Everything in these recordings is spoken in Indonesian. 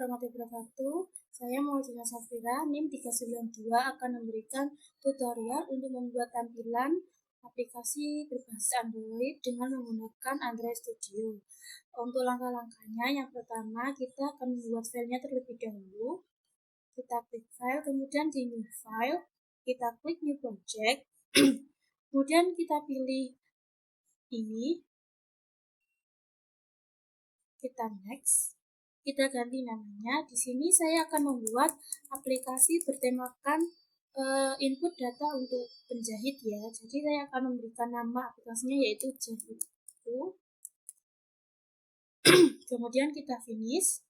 warahmatullahi wabarakatuh. Saya Maulana Safira, NIM 392 akan memberikan tutorial untuk membuat tampilan aplikasi berbasis Android dengan menggunakan Android Studio. Untuk langkah-langkahnya, yang pertama kita akan membuat filenya terlebih dahulu. Kita klik file, kemudian di new file, kita klik new project, kemudian kita pilih ini, kita next. Kita ganti namanya. Di sini saya akan membuat aplikasi bertemakan input data untuk penjahit ya. Jadi saya akan memberikan nama aplikasinya yaitu Jahit. Kemudian kita finish.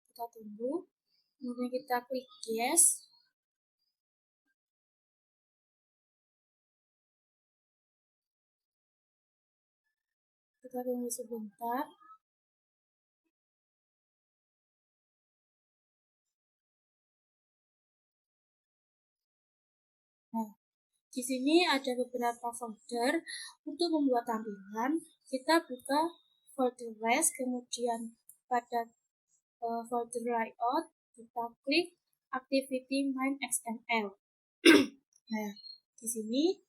Kita tunggu. Kemudian kita klik yes. Kita tunggu sebentar. Nah, di sini ada beberapa folder untuk membuat tampilan. Kita buka folder rest, kemudian pada folder layout kita klik activity main XML. Nah, di sini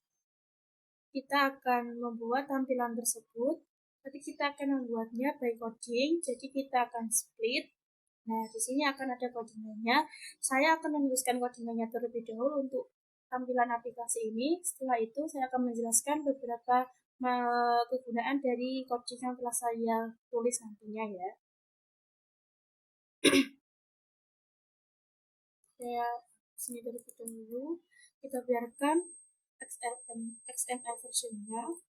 kita akan membuat tampilan tersebut. Tapi kita akan membuatnya by coding, jadi kita akan split. Nah, di sini akan ada codingannya. Saya akan menuliskan codingannya terlebih dahulu untuk tampilan aplikasi ini. Setelah itu saya akan menjelaskan beberapa kegunaan dari coding yang telah saya tulis nantinya ya. Saya sini terlebih dahulu, kita biarkan XML versionnya.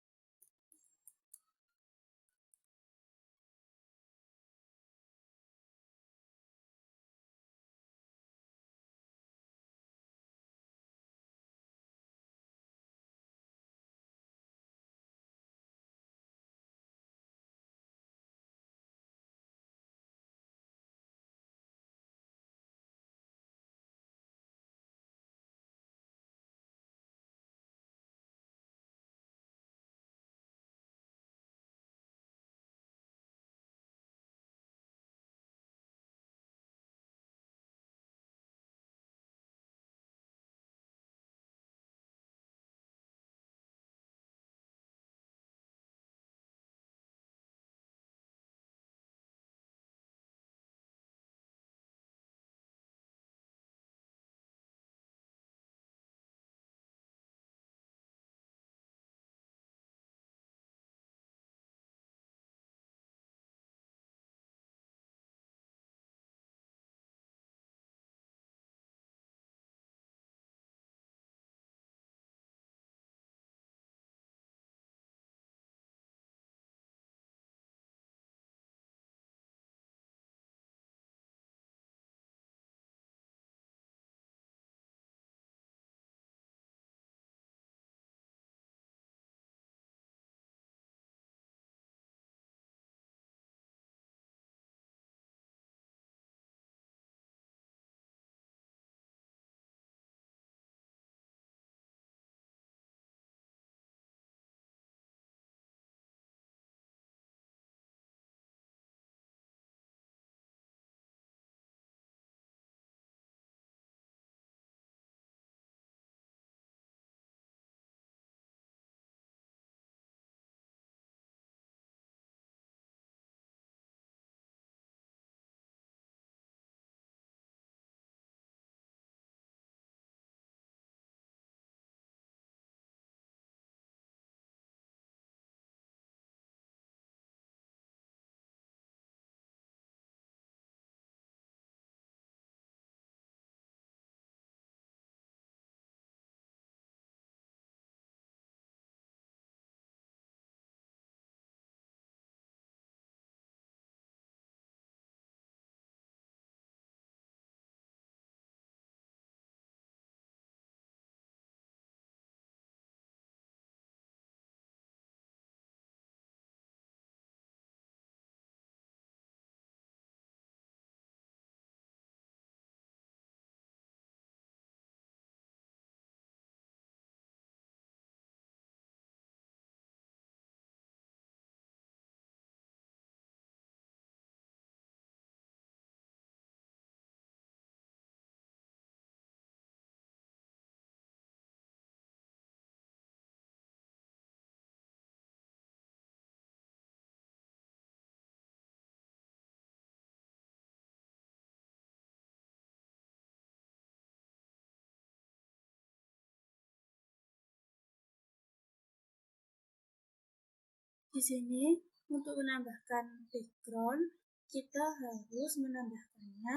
Di sini untuk menambahkan background kita harus menambahkannya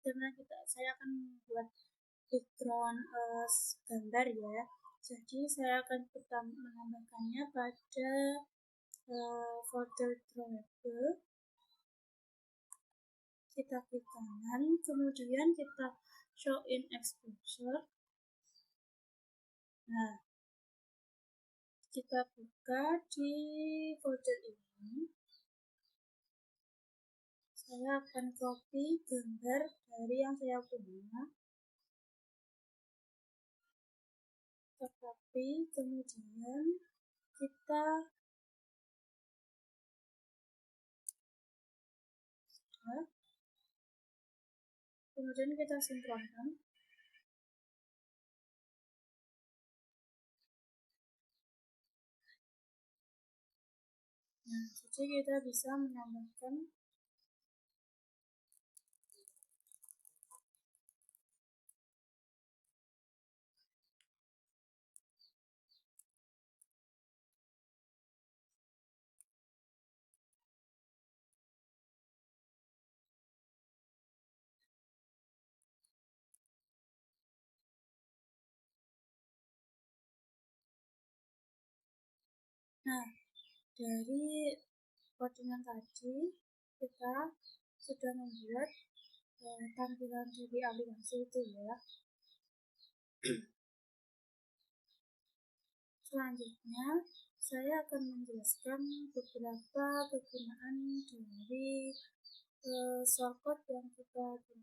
karena saya akan membuat background gambar ya. Jadi saya akan menambahkannya pada folder drawable. Kita klik kanan, kemudian kita show in exposure. Nah, kita buka di folder ini. Saya akan copy gambar dari yang saya punya. Kita copy, kemudian kita sinkronkan. Nah, jadi kita bisa menambahkan Nah, dari codingan tadi kita sudah membuat tampilan dari aplikasi itu ya. Selanjutnya saya akan menjelaskan beberapa kegunaan dari shortcut yang kita gunakan.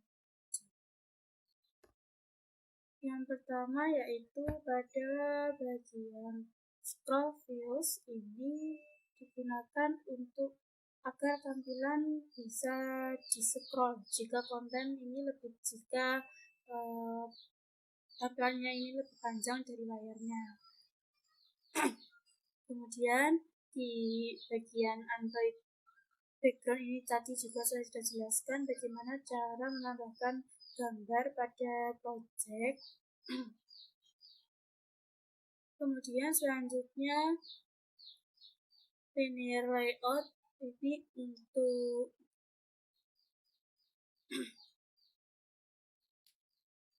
Yang pertama yaitu pada bagian scroll views ini digunakan untuk agar tampilan bisa di-scroll jika tampilannya ini lebih panjang dari layarnya. Kemudian di bagian Android background ini tadi juga saya sudah jelaskan bagaimana cara menambahkan gambar pada project. Kemudian selanjutnya linear layout ini untuk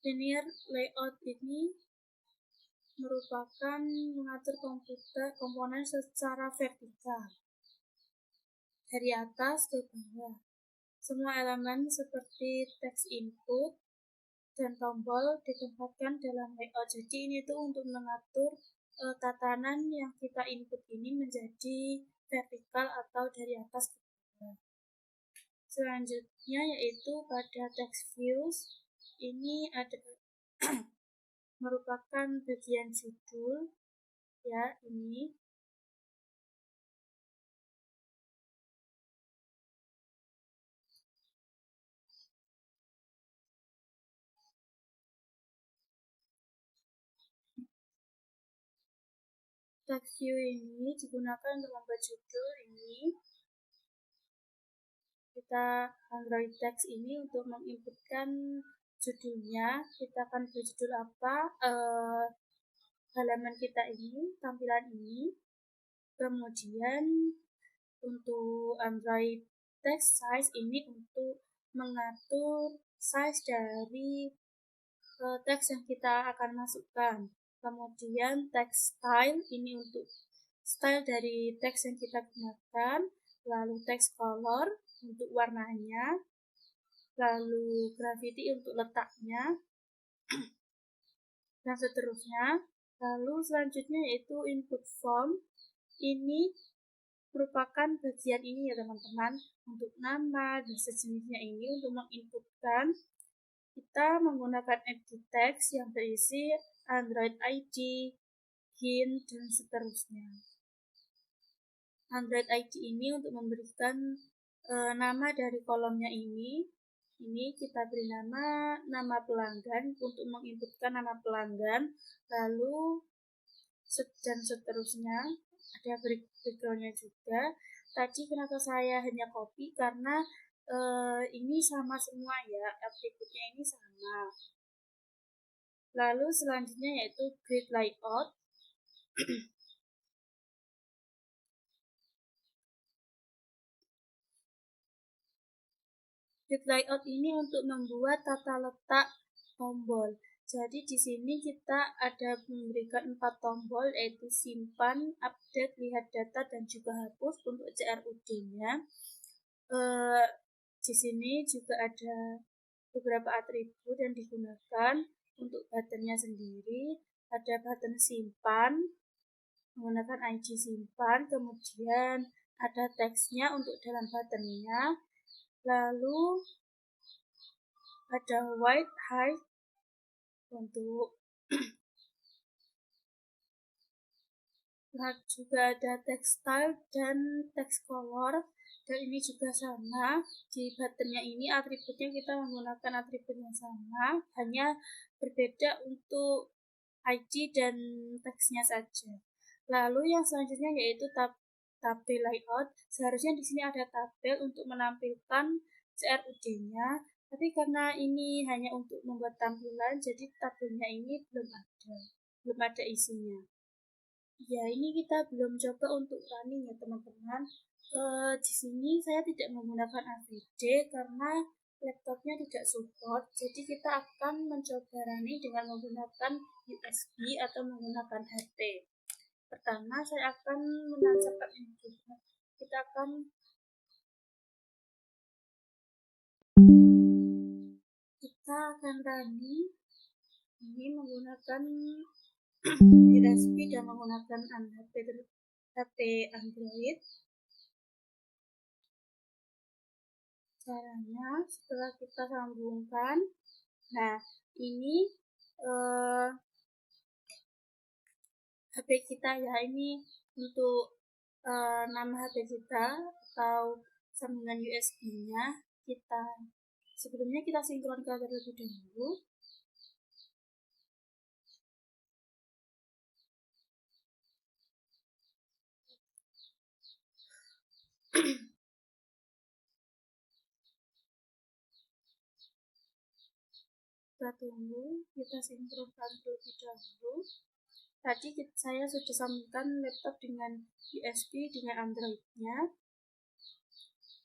linear layout ini merupakan mengatur komponen secara vertikal dari atas ke bawah. Semua elemen seperti teks input dan tombol ditempatkan dalam layout. Jadi ini tuh untuk mengatur tatanan yang kita input ini menjadi vertikal atau dari atas ke bawah. Selanjutnya yaitu pada text views ini ada merupakan bagian judul ya ini. Text view ini digunakan untuk membuat judul ini. Kita Android text ini untuk menginputkan judulnya. Kita akan berjudul apa halaman kita ini, tampilan ini. Kemudian untuk Android text size ini untuk mengatur size dari teks yang kita akan masukkan. Kemudian text style ini untuk style dari teks yang kita gunakan. Lalu text color untuk warnanya. Lalu gravity untuk letaknya. Dan seterusnya. Lalu selanjutnya yaitu input form. Ini merupakan bagian ini ya teman-teman, untuk nama dan sejenisnya ini untuk menginputkan. Kita menggunakan edit text yang berisi Android ID, hint, dan seterusnya. Android ID ini untuk memberikan nama dari kolomnya ini kita beri nama pelanggan untuk menginputkan nama pelanggan, lalu dan seterusnya. Ada backgroundnya juga. Tadi kenapa saya hanya copy karena ini sama semua ya, atributnya ini sama. Lalu selanjutnya yaitu grid layout. Grid layout ini untuk membuat tata letak tombol. Jadi di sini kita ada memberikan 4 tombol, yaitu simpan, update, lihat data, dan juga hapus untuk CRUD-nya. Di sini juga ada beberapa atribut yang digunakan. Untuk buttonnya sendiri ada button simpan menggunakan IG simpan, kemudian ada teksnya untuk dalam buttonnya, lalu ada white height untuk juga ada text style dan text color, dan ini juga sama. Di buttonnya ini atributnya kita menggunakan atribut yang sama, hanya berbeda untuk IG dan teksnya saja. Lalu yang selanjutnya yaitu tabel layout. Seharusnya di sini ada tabel untuk menampilkan CRUD-nya, tapi karena ini hanya untuk membuat tampilan, jadi tabelnya ini belum ada isinya. Ya, ini kita belum coba untuk running ya teman-teman. Di sini saya tidak menggunakan AVD karena laptopnya tidak support, jadi kita akan mencoba running dengan menggunakan USB atau menggunakan HP. Pertama, saya akan menancapkan ini. Kita akan running ini menggunakan USB dan menggunakan HP Android. Caranya setelah kita sambungkan, nah ini HP kita ya, ini untuk nama HP kita atau sambungan USB-nya. Sebelumnya kita sinkronkan terlebih dahulu. Kita tunggu, kita sinkronkan terlebih dahulu. Tadi saya sudah sambungkan laptop dengan USB dengan Android-nya.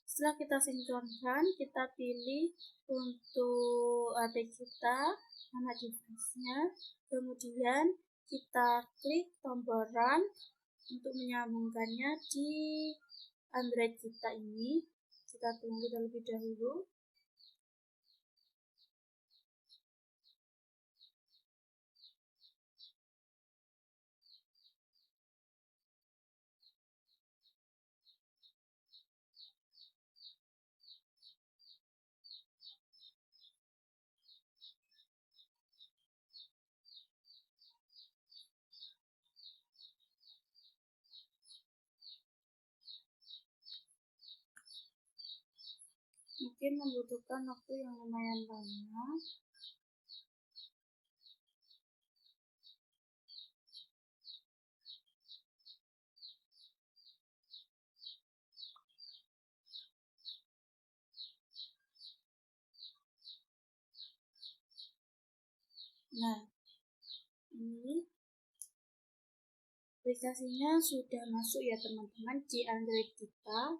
Setelah kita sinkronkan, kita pilih untuk HP kita, nama device-nya, kemudian kita klik tombol run untuk menyambungkannya di Android kita ini. Kita tunggu terlebih dahulu. Mungkin membutuhkan waktu yang lumayan lama. Nah, ini aplikasinya sudah masuk ya teman-teman di Android kita.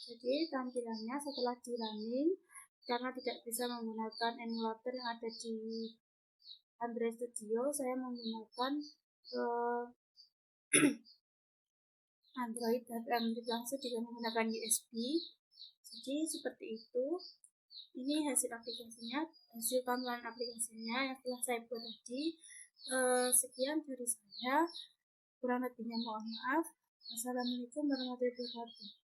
Jadi tampilannya setelah di running, karena tidak bisa menggunakan emulator yang ada di Android Studio, saya menggunakan Android langsung dengan menggunakan USB. Jadi seperti itu. Ini hasil aplikasinya, hasil tampilan aplikasinya yang telah saya buat tadi. Sekian dari saya, kurang lebihnya mohon maaf. Wassalamualaikum warahmatullahi wabarakatuh.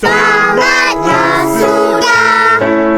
Salatnya sudah.